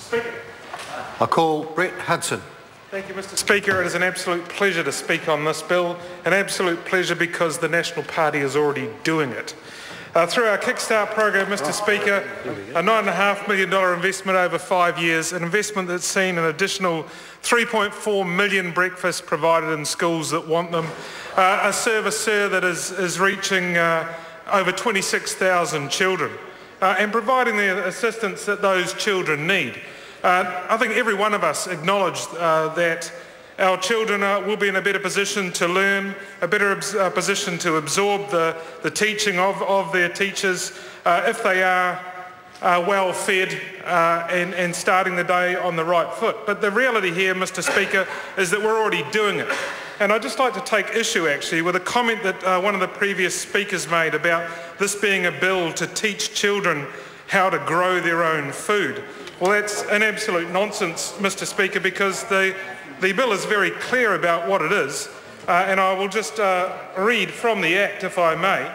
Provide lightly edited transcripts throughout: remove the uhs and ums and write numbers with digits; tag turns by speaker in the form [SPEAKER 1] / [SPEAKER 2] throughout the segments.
[SPEAKER 1] Speaker.
[SPEAKER 2] I call Brett Hudson.
[SPEAKER 1] Thank you, Mr. Speaker. It is an absolute pleasure to speak on this bill, an absolute pleasure because the National Party is already doing it. Through our Kickstart program, Mr. Speaker, a $9.5 million investment over 5 years, an investment that's seen an additional 3.4 million breakfasts provided in schools that want them, a service, sir, that is reaching over 26,000 children and providing the assistance that those children need. I think every one of us acknowledge that our children will be in a better position to learn, a better position to absorb the teaching of their teachers if they are well fed and starting the day on the right foot. But the reality here, Mr. Speaker, is that we're already doing it. And I'd just like to take issue actually with a comment that one of the previous speakers made about this being a bill to teach children how to grow their own food. Well, that's an absolute nonsense, Mr. Speaker, because the bill is very clear about what it is, and I will just read from the Act, if I may,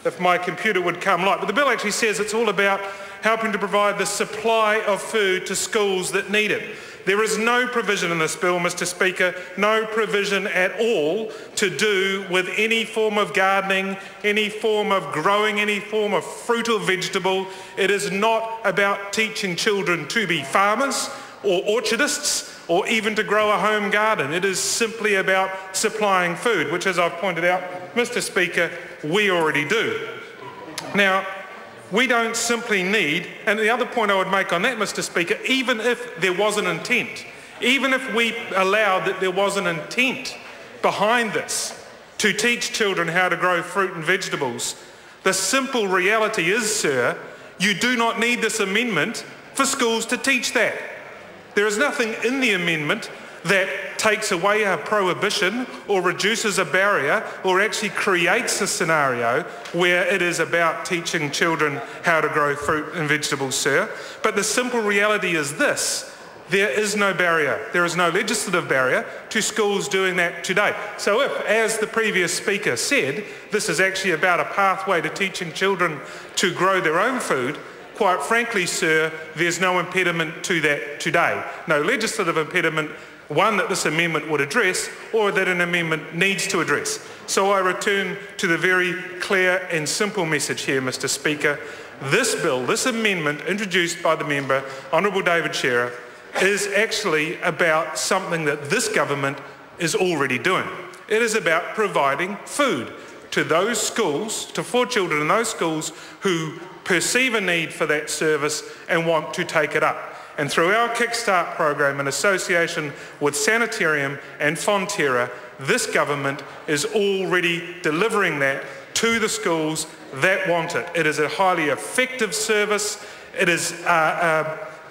[SPEAKER 1] if my computer would come light. But the bill actually says it's all about helping to provide the supply of food to schools that need it. There is no provision in this bill, Mr. Speaker, no provision at all to do with any form of gardening, any form of growing, any form of fruit or vegetable. It is not about teaching children to be farmers or orchardists or even to grow a home garden. It is simply about supplying food, which, as I've pointed out, Mr. Speaker, we already do. Now, we don't simply need, and the other point I would make on that, Mr. Speaker, even if there was an intent, even if we allowed that there was an intent behind this to teach children how to grow fruit and vegetables, the simple reality is, sir, you do not need this amendment for schools to teach that. There is nothing in the amendment that takes away a prohibition or reduces a barrier or actually creates a scenario where it is about teaching children how to grow fruit and vegetables, sir. But the simple reality is this: there is no barrier, there is no legislative barrier to schools doing that today. So if, as the previous speaker said, this is actually about a pathway to teaching children to grow their own food, quite frankly, sir, there's no impediment to that today. No legislative impediment, one that this amendment would address or that an amendment needs to address. So I return to the very clear and simple message here, Mr. Speaker. This bill, this amendment introduced by the member, Honourable David Shearer, is actually about something that this government is already doing. It is about providing food to those schools, for children in those schools who perceive a need for that service and want to take it up. And through our Kickstart program in association with Sanitarium and Fonterra, this government is already delivering that to the schools that want it. It is a highly effective service. It has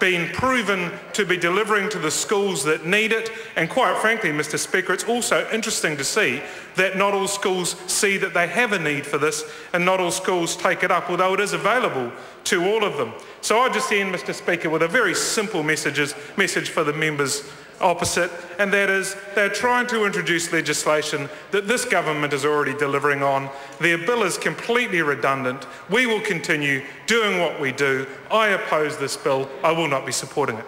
[SPEAKER 1] been proven to be delivering to the schools that need it. And quite frankly, Mr. Speaker, it's also interesting to see that not all schools see that they have a need for this and not all schools take it up, although it is available to all of them. So I just end, Mr. Speaker, with a very simple message for the members opposite, and that is they're trying to introduce legislation that this government is already delivering on. Their bill is completely redundant. We will continue doing what we do. I oppose this bill. I will not be supporting it.